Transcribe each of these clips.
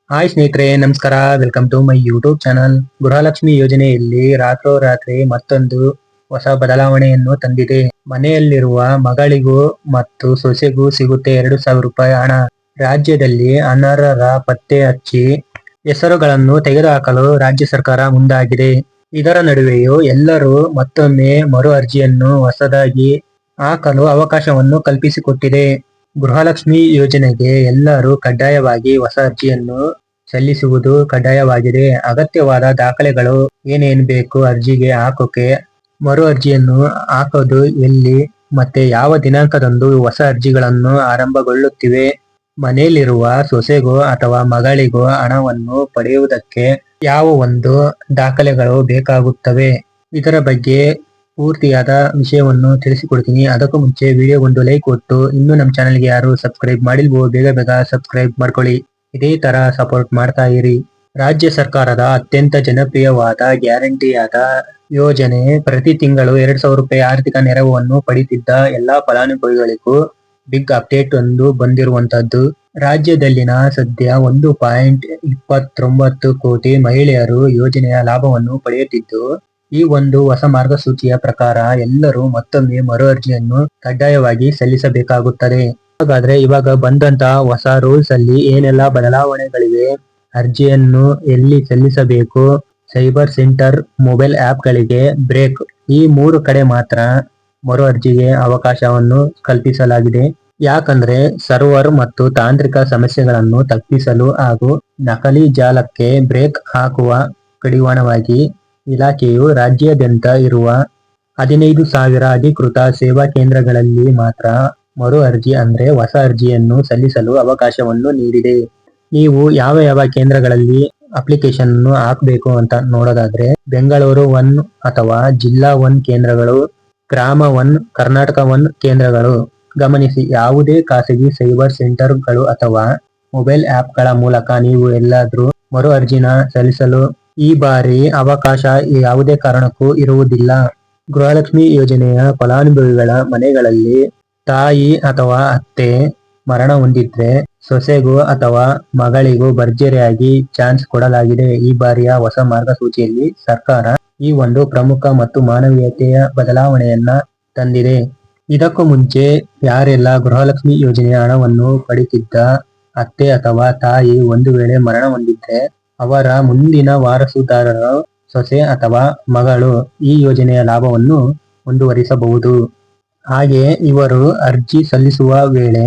Hi ಸ್ನೇಹಿತರೆ, ನಮಸ್ಕಾರ. Welcome to my YouTube channel. Gruhalakshmi ಯೋಜನೆಯಲ್ಲಿ ರಾತ್ರೋರಾತ್ರಿ ಮತ್ತೊಂದು ಹೊಸ ಬದಲಾವಣೆಯನ್ನು ತಂದಿದೆ. ಮನೆಯಲ್ಲಿರುವ ಮಗಳಿಗೂ ಮತ್ತು ಸೊಸೆಗೂ ಸಿಗುತ್ತೆ 2,000 ರೂಪಾಯಿ ಹಣ. ರಾಜ್ಯದಲ್ಲಿ ಅನರ್ಹರ ಪತ್ತೆ ಹಚ್ಚಿ ಹೆಸರುಗಳನ್ನು ತೆಗೆದುಹಾಕಲು ರಾಜ್ಯ ಸರ್ಕಾರ ಮುಂದಾಗಿದೆ. ಇದರ ನಡುವೆಯೂ ಎಲ್ಲರೂ ಮತ್ತೊಮ್ಮೆ ಮರು ಅರ್ಜಿಯನ್ನು ಹೊಸದಾಗಿ ಹಾಕಲು ಅವಕಾಶವನ್ನು ಕಲ್ಪಿಸಿಕೊಟ್ಟಿದೆ. ಗೃಹಲಕ್ಷ್ಮಿ ಯೋಜನೆಗೆ ಎಲ್ಲರೂ ಕಡ್ಡಾಯವಾಗಿ ಹೊಸ ಅರ್ಜಿಯನ್ನು ಸಲ್ಲಿಸುವುದು ಕಡ್ಡಾಯವಾಗಿದೆ. ಅಗತ್ಯವಾದ ದಾಖಲೆಗಳು ಏನೇನು ಬೇಕು ಅರ್ಜಿಗೆ ಹಾಕೋಕೆ, ಮರು ಅರ್ಜಿಯನ್ನು ಹಾಕೋದು ಎಲ್ಲಿ ಮತ್ತೆ ಯಾವ ದಿನಾಂಕದಂದು ಹೊಸ ಅರ್ಜಿಗಳನ್ನು ಆರಂಭಗೊಳ್ಳುತ್ತಿವೆ, ಮನೆಯಲ್ಲಿರುವ ಸೊಸೆಗೋ ಅಥವಾ ಮಗಳಿಗೋ ಹಣವನ್ನು ಪಡೆಯುವುದಕ್ಕೆ ಯಾವ ಒಂದು ದಾಖಲೆಗಳು ಬೇಕಾಗುತ್ತವೆ, ಇದರ ಬಗ್ಗೆ ಪೂರ್ತಿಯಾದ ವಿಷಯವನ್ನು ತಿಳಿಸಿಕೊಡ್ತೀನಿ. ಅದಕ್ಕೂ ಮುಂಚೆ ವಿಡಿಯೋಗೊಂದು ಲೈಕ್ ಕೊಟ್ಟು ಇನ್ನೂ ನಮ್ಮ ಚಾನಲ್ಗೆ ಯಾರು ಸಬ್ಸ್ಕ್ರೈಬ್ ಮಾಡಿಲ್ವೋ ಬೇಗ ಸಬ್ಸ್ಕ್ರೈಬ್ ಮಾಡ್ಕೊಳ್ಳಿ. ಇದೇ ತರ ಸಪೋರ್ಟ್ ಮಾಡ್ತಾ ಇರಿ. ರಾಜ್ಯ ಸರ್ಕಾರದ ಅತ್ಯಂತ ಜನಪ್ರಿಯವಾದ ಗ್ಯಾರಂಟಿಯಾದ ಯೋಜನೆ ಪ್ರತಿ ತಿಂಗಳು 2,000 ರೂಪಾಯಿ ಆರ್ಥಿಕ ನೆರವನ್ನು ಪಡೆಯುತ್ತಿದ್ದ ಎಲ್ಲಾ ಫಲಾನುಭವಿಗಳಿಗೂ ಬಿಗ್ ಅಪ್ಡೇಟ್ ಒಂದು ಬಂದಿರುವಂತದ್ದು. ರಾಜ್ಯದಲ್ಲಿನ ಸದ್ಯ 1.29 ಕೋಟಿ ಮಹಿಳೆಯರು ಯೋಜನೆಯ ಲಾಭವನ್ನು ಪಡೆಯುತ್ತಿದ್ದು, ಈ ಒಂದು ಹೊಸ ಮಾರ್ಗಸೂಚಿಯ ಪ್ರಕಾರ ಎಲ್ಲರೂ ಮತ್ತೊಮ್ಮೆ ಮರು ಅರ್ಜಿಯನ್ನು ಕಡ್ಡಾಯವಾಗಿ ಸಲ್ಲಿಸಬೇಕಾಗುತ್ತದೆ. ಹಾಗಾದ್ರೆ ಇವಾಗ ಬಂದಂತ ಹೊಸ ರೂಲ್ಸ್ ಅಲ್ಲಿ ಏನೆಲ್ಲ ಬದಲಾವಣೆಗಳಿವೆ, ಅರ್ಜಿಯನ್ನು ಎಲ್ಲಿ ಸಲ್ಲಿಸಬೇಕು, ಸೈಬರ್ ಸೆಂಟರ್, ಮೊಬೈಲ್ ಆಪ್ ಗಳಿಗೆ ಬ್ರೇಕ್, ಈ 3 ಕಡೆ ಮಾತ್ರ ಮರು ಅರ್ಜಿಗೆ ಅವಕಾಶವನ್ನು ಕಲ್ಪಿಸಲಾಗಿದೆ. ಯಾಕಂದ್ರೆ ಸರ್ವರ್ ಮತ್ತು ತಾಂತ್ರಿಕ ಸಮಸ್ಯೆಗಳನ್ನು ತಪ್ಪಿಸಲು ಹಾಗೂ ನಕಲಿ ಜಾಲಕ್ಕೆ ಬ್ರೇಕ್ ಹಾಕುವ ಕಡಿವಾಣವಾಗಿ ಇಲಾಖೆಯು ರಾಜ್ಯಾದ್ಯಂತ ಇರುವ 15,000 ಅಧಿಕೃತ ಸೇವಾ ಕೇಂದ್ರಗಳಲ್ಲಿ ಮಾತ್ರ ಮರು ಅರ್ಜಿ ಅಂದ್ರೆ ಹೊಸ ಅರ್ಜಿಯನ್ನು ಸಲ್ಲಿಸಲು ಅವಕಾಶವನ್ನು ನೀಡಿದೆ. ನೀವು ಯಾವ ಕೇಂದ್ರಗಳಲ್ಲಿ ಅಪ್ಲಿಕೇಶನ್ ಹಾಕಬೇಕು ಅಂತ ನೋಡೋದಾದ್ರೆ, ಬೆಂಗಳೂರು 1 ಅಥವಾ ಜಿಲ್ಲಾ 1 ಕೇಂದ್ರಗಳು, ಗ್ರಾಮ 1, ಕರ್ನಾಟಕ 1 ಕೇಂದ್ರಗಳು. ಗಮನಿಸಿ, ಯಾವುದೇ ಖಾಸಗಿ ಸೈಬರ್ ಸೆಂಟರ್ಗಳು ಅಥವಾ ಮೊಬೈಲ್ ಆಪ್ಗಳ ಮೂಲಕ ನೀವು ಎಲ್ಲಾದ್ರೂ ಮರು ಅರ್ಜಿನ ಸಲ್ಲಿಸಲು ಈ ಬಾರಿ ಅವಕಾಶ ಯಾವುದೇ ಕಾರಣಕ್ಕೂ ಇರುವುದಿಲ್ಲ. ಗೃಹಲಕ್ಷ್ಮಿ ಯೋಜನೆಯ ಫಲಾನುಭವಿಗಳ ಮನೆಗಳಲ್ಲಿ ತಾಯಿ ಅಥವಾ ಅತ್ತೆ ಮರಣ ಹೊಂದಿದ್ರೆ ಸೊಸೆಗೂ ಅಥವಾ ಮಗಳಿಗೂ ಭರ್ಜರಿಯಾಗಿ ಚಾನ್ಸ್ ಕೊಡಲಾಗಿದೆ. ಈ ಬಾರಿಯ ಹೊಸ ಮಾರ್ಗಸೂಚಿಯಲ್ಲಿ ಸರ್ಕಾರ ಈ ಒಂದು ಪ್ರಮುಖ ಮತ್ತು ಮಾನವೀಯತೆಯ ಬದಲಾವಣೆಯನ್ನ ತಂದಿದೆ. ಇದಕ್ಕೂ ಮುಂಚೆ ಯಾರೆಲ್ಲ ಗೃಹಲಕ್ಷ್ಮಿ ಯೋಜನೆಯ ಹಣವನ್ನು ಪಡೆಯುತ್ತಿದ್ದ ಅತ್ತೆ ಅಥವಾ ತಾಯಿ ಒಂದು ವೇಳೆ ಮರಣ ಹೊಂದಿದ್ರೆ ಅವರ ಮುಂದಿನ ವಾರಸುದಾರರು ಸೊಸೆ ಅಥವಾ ಮಗಳು ಈ ಯೋಜನೆಯ ಲಾಭವನ್ನು ಮುಂದುವರಿಸಬಹುದು. ಹಾಗೆ ಇವರು ಅರ್ಜಿ ಸಲ್ಲಿಸುವ ವೇಳೆ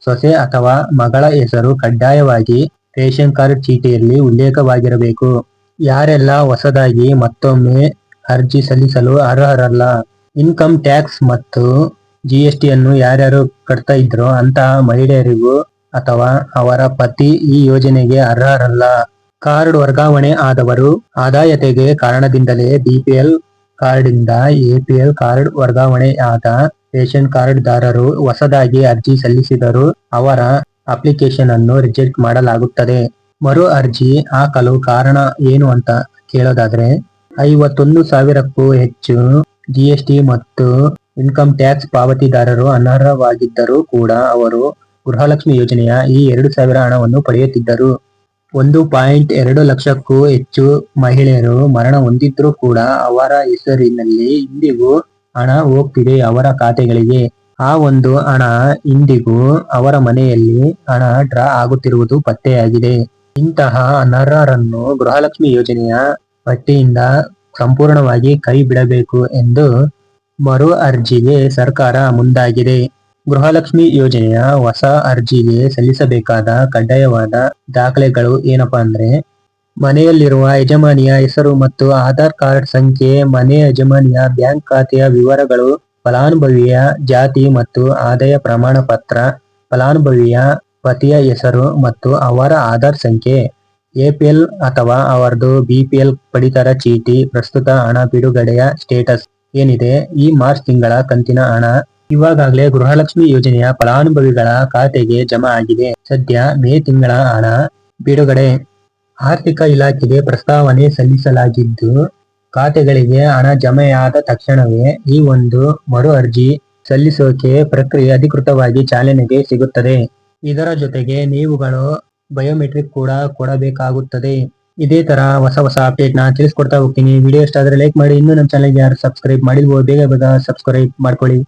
ಸೊಸೆ ಅಥವಾ ಮಗಳ ಹೆಸರು ಕಡ್ಡಾಯವಾಗಿ ರೇಷನ್ ಕಾರ್ಡ್ ಚೀಟಿಯಲ್ಲಿ ಉಲ್ಲೇಖವಾಗಿರಬೇಕು. ಯಾರೆಲ್ಲ ಹೊಸದಾಗಿ ಮತ್ತೊಮ್ಮೆ ಅರ್ಜಿ ಸಲ್ಲಿಸಲು ಅರ್ಹರಲ್ಲ, ಇನ್ಕಮ್ ಟ್ಯಾಕ್ಸ್ ಮತ್ತು GST ಅನ್ನು ಯಾರ್ಯಾರು ಕಟ್ತಾ ಇದ್ರೋ ಅಂತಹ ಮಹಿಳೆಯರಿಗೂ ಅಥವಾ ಅವರ ಪತಿ ಈ ಯೋಜನೆಗೆ ಅರ್ಹರಲ್ಲ. ಕಾರ್ಡ್ ವರ್ಗಾವಣೆ ಆದವರು, ಆದಾಯ ತೆರಿಗೆ ಕಾರಣದಿಂದಲೇ BPL ಕಾರ್ಡ್ನಿಂದ APL ಕಾರ್ಡ್ ವರ್ಗಾವಣೆ ಆದ ರೇಷನ್ ಕಾರ್ಡ್ ದಾರರು ಹೊಸದಾಗಿ ಅರ್ಜಿ ಸಲ್ಲಿಸಿದರೂ ಅವರ ಅಪ್ಲಿಕೇಶನ್ ಅನ್ನು ರಿಜೆಕ್ಟ್ ಮಾಡಲಾಗುತ್ತದೆ. ಮರು ಅರ್ಜಿ ಹಾಕಲು ಕಾರಣ ಏನು ಅಂತ ಕೇಳೋದಾದ್ರೆ, 51,000ಕ್ಕೂ ಹೆಚ್ಚು GST ಮತ್ತು ಇನ್ಕಮ್ ಟ್ಯಾಕ್ಸ್ ಪಾವತಿದಾರರು ಅನರ್ಹವಾಗಿದ್ದರೂ ಕೂಡ ಅವರು ಗೃಹಲಕ್ಷ್ಮಿ ಯೋಜನೆಯ ಈ 2,000 ಹಣವನ್ನು ಪಡೆಯುತ್ತಿದ್ದರು. 1.2 ಲಕ್ಷಕ್ಕೂ ಹೆಚ್ಚು ಮಹಿಳೆಯರು ಮರಣ ಹೊಂದಿದ್ರೂ ಕೂಡ ಅವರ ಹೆಸರಿನಲ್ಲಿ ಇಂದಿಗೂ ಹಣ ಹೋಗ್ತಿದೆ ಅವರ ಖಾತೆಗಳಿಗೆ. ಆ ಒಂದು ಹಣ ಇಂದಿಗೂ ಅವರ ಮನೆಯಲ್ಲಿ ಹಣ ಡ್ರಾ ಆಗುತ್ತಿರುವುದು ಪತ್ತೆಯಾಗಿದೆ. ಇಂತಹ ಅನರ್ಹರನ್ನು ಗೃಹಲಕ್ಷ್ಮಿ ಯೋಜನೆಯ ಪಟ್ಟಿಯಿಂದ ಸಂಪೂರ್ಣವಾಗಿ ಕೈ ಬಿಡಬೇಕು ಎಂದು ಮರು ಅರ್ಜಿಗೆ ಸರ್ಕಾರ ಮುಂದಾಗಿದೆ. ಗೃಹಲಕ್ಷ್ಮಿ ಯೋಜನೆಯ ಹೊಸ ಅರ್ಜಿಗೆ ಸಲ್ಲಿಸಬೇಕಾದ ಕಡ್ಡಾಯವಾದ ದಾಖಲೆಗಳು ಏನಪ್ಪಾ ಅಂದ್ರೆ, ಮನೆಯಲ್ಲಿರುವ ಯಜಮಾನಿಯ ಹೆಸರು ಮತ್ತು ಆಧಾರ್ ಕಾರ್ಡ್ ಸಂಖ್ಯೆ, ಮನೆ ಯಜಮಾನಿಯ ಬ್ಯಾಂಕ್ ಖಾತೆಯ ವಿವರಗಳು, ಫಲಾನುಭವಿಯ ಜಾತಿ ಮತ್ತು ಆದಾಯ ಪ್ರಮಾಣ ಪತ್ರ, ಫಲಾನುಭವಿಯ ಪತಿಯ ಹೆಸರು ಮತ್ತು ಅವರ ಆಧಾರ್ ಸಂಖ್ಯೆ, APL ಅಥವಾ ಅವರದು BPL ಪಡಿತರ ಚೀಟಿ, ಪ್ರಸ್ತುತ ಹಣ ಬಿಡುಗಡೆಯ ಸ್ಟೇಟಸ್ ಏನಿದೆ, ಈ ಮಾರ್ಚ್ ತಿಂಗಳ ಕಂತಿನ ಹಣ ಇವಾಗಲೇ ಗೃಹಲಕ್ಷ್ಮಿ ಯೋಜನೆಯ ಫಲಾನುಭವಿಗಳ ಖಾತೆಗೆ ಜಮಾ ಆಗಿದೆ. ಸದ್ಯ ಮೇ ತಿಂಗಳ ಹಣ ಬಿಡುಗಡೆ ಆರ್ಥಿಕ ಇಲಾಖೆಗೆ ಪ್ರಸ್ತಾವನೆ ಸಲ್ಲಿಸಲಾಗಿದ್ದು, ಖಾತೆಗಳಿಗೆ ಹಣ ಜಮೆಯಾದ ತಕ್ಷಣವೇ ಈ ಒಂದು ಮರು ಅರ್ಜಿ ಸಲ್ಲಿಸೋಕೆ ಪ್ರಕ್ರಿಯೆ ಅಧಿಕೃತವಾಗಿ ಚಾಲನೆಗೆ ಸಿಗುತ್ತದೆ. ಇದರ ಜೊತೆಗೆ ನೀವುಗಳು ಬಯೋಮೆಟ್ರಿಕ್ ಕೂಡ ಕೊಡಬೇಕಾಗುತ್ತದೆ. ಇದೇ ತರ ಹೊಸ ಹೊಸ ಅಪ್ಡೇಟ್ ನ ತಿಳಿಸ್ಕೊಡ್ತಾ ಹೋಗ್ತೀನಿ. ವಿಡಿಯೋ ಇಷ್ಟ ಆದ್ರೆ ಲೈಕ್ ಮಾಡಿ, ಇನ್ನೂ ನಮ್ಮ ಚಾನಲ್ಗೆ ಯಾರು ಸಬ್ಸ್ಕ್ರೈಬ್ ಮಾಡಿಲ್ವೋ ಬೇಗ ಬೇಗ ಸಬ್ಸ್ಕ್ರೈಬ್ ಮಾಡ್ಕೊಳ್ಳಿ.